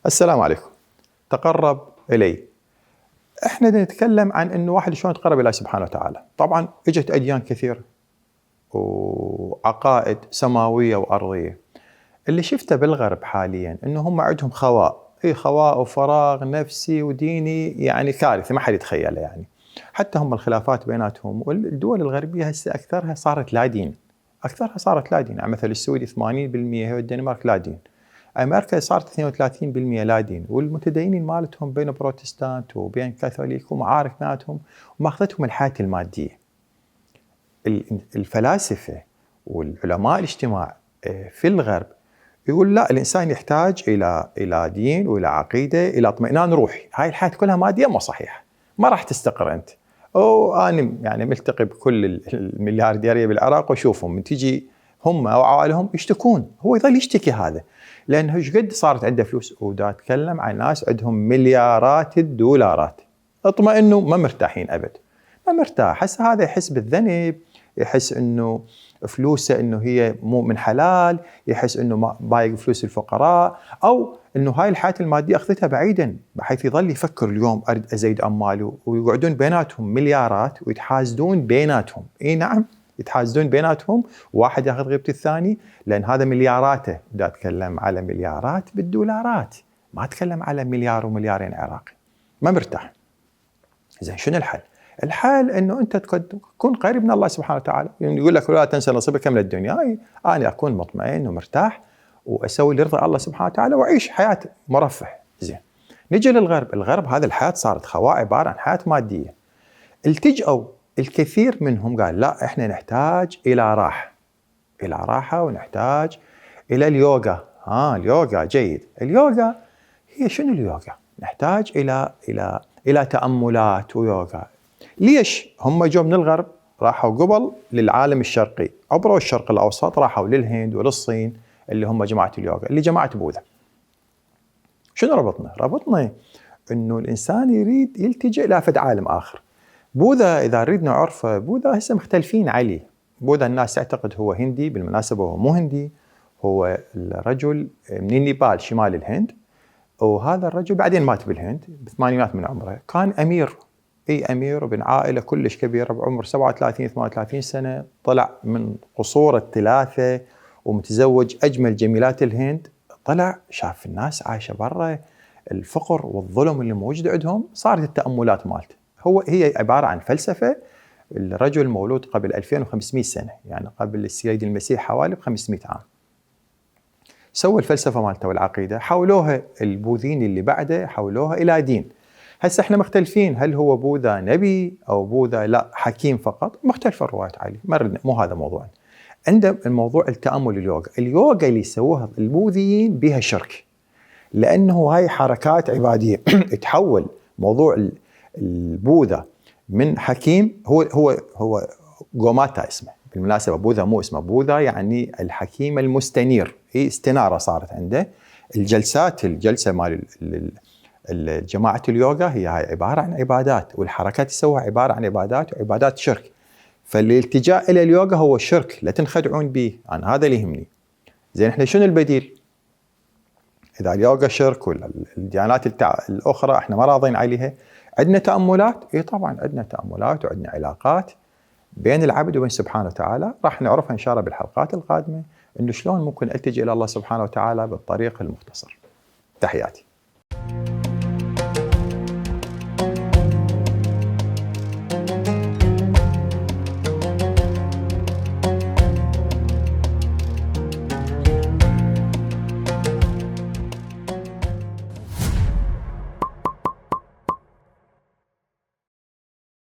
السلام عليكم. تقرب إلي. احنا نتكلم عن انه واحد شلون يتقرب الى الله سبحانه وتعالى. طبعا اجت اديان كثيره وعقائد سماويه وارضيه. اللي شفته بالغرب حاليا انه هم عندهم خواء، خواء وفراغ نفسي وديني، يعني كارثه ما حد يتخيله يعني. حتى هم الخلافات بيناتهم، والدول الغربيه هسه اكثرها صارت لا دين. يعني مثل السعودي 80% هي الدنمارك لا دين. امريكا صارت 32% لا دين، والمتدينين مالتهم بين بروتستانت وبين كاثوليك ومعارك بيناتهم، وماخذتهم الحياه الماديه. الفلاسفه والعلماء الاجتماع في الغرب يقول لا، الانسان يحتاج الى دين والى عقيده، الى اطمئنان روحي. هاي الحياه كلها ماديه ما صحيحه، ما راح تستقر انت. وانا يعني ملتقي بكل المليارديريه بالعراق واشوفهم من تجي هم او عوائلهم يشتكون، هو يظل يشتكي هذا لانه ايش قد صارت عنده فلوس. ودا اتكلم عن ناس عندهم مليارات الدولارات، اطمئنوا ما مرتاحين ابد، ما مرتاح. هسه هذا يحس بالذنب، يحس انه فلوسه انه هي مو من حلال، يحس انه بايق فلوس الفقراء، او انه هاي الحياه الماديه اخذتها بعيدا، بحيث يظل يفكر اليوم اريد ازيد اموالي، ويقعدون بيناتهم مليارات ويتحاسدون بيناتهم. اي نعم، يتحاسدون بيناتهم، واحد ياخذ غيبه الثاني، لان هذا ملياراته. دا اتكلم على مليارات بالدولارات، ما اتكلم على مليار ومليارين عراقي. ما مرتاح. زين شنو الحل؟ الحل انه انت تكون قريب من الله سبحانه وتعالى. يعني يقول لك لا تنسى نصيبك من الدنيا. انا اكون مطمئن ومرتاح واسوي اللي يرضي الله سبحانه وتعالى واعيش حياه مرفه. زين. نجي للغرب، الغرب هذه الحياه صارت خواء، عباره عن حياه ماديه. التجأوا الكثير منهم قال لا، احنا نحتاج الى راحه ونحتاج الى اليوغا. اليوغا جيد. اليوغا هي شنو اليوغا؟ نحتاج الى تاملات ويوغا. ليش؟ هم جو من الغرب، راحوا قبل للعالم الشرقي، عبروا الشرق الاوسط، راحوا للهند وللصين اللي هم جماعه اليوغا، اللي جماعه بوذا. شنو ربطنا انه الانسان يريد يلتجئ الى فد عالم اخر. بوذا اذا نريد نعرفه، بوذا هسه مختلفين عليه. بوذا الناس تعتقد هو هندي، بالمناسبه هو مو هندي، هو الرجل من نيبال شمال الهند. وهذا الرجل بعدين مات بالهند بالثمانينات من عمره. كان امير، امير وابن عائله كلش كبيره، بعمر 37 38 سنه، طلع من قصور الثلاثه ومتزوج اجمل جميلات الهند. طلع شاف الناس عايشه برا، الفقر والظلم اللي موجود عندهم، صارت التاملات مالته. هي عباره عن فلسفه. الرجل مولود قبل 2500 سنه، يعني قبل السيد المسيح حوالي ب 500 عام. سوى الفلسفه مالته والعقيده، حولوها البوذيين اللي بعده حولوها الى دين. هسه احنا مختلفين، هل هو بوذا نبي او بوذا لا حكيم فقط؟ مختلفه الروايات عليه، مو هذا موضوعنا. عند الموضوع التامل اليوغا. اليوغا اللي يسووها البوذيين بها شرك، لانه هاي حركات عباديه. تحول موضوع البوذا من حكيم، هو غوماتا اسمه بالمناسبه. بوذا مو اسمه بوذا، يعني الحكيم المستنير. هي استناره صارت عنده. الجلسه مال جماعه اليوغا هي هاي عباره عن عبادات، والحركات يسووها عباره عن عبادات وعبادات شرك. فالالتجاء الى اليوغا هو الشرك، لا تنخدعون به. انا هذا اللي يهمني. زين احنا شنو البديل؟ اذا اليوغا شرك ولا الديانات الاخرى احنا ما راضين عليها، عندنا تاملات. طبعا عندنا تاملات وعندنا علاقات بين العبد وبين سبحانه وتعالى، راح نعرفها ان شاء الله بالحلقات القادمه، انه شلون ممكن التجئ الى الله سبحانه وتعالى بالطريق المختصر. تحياتي.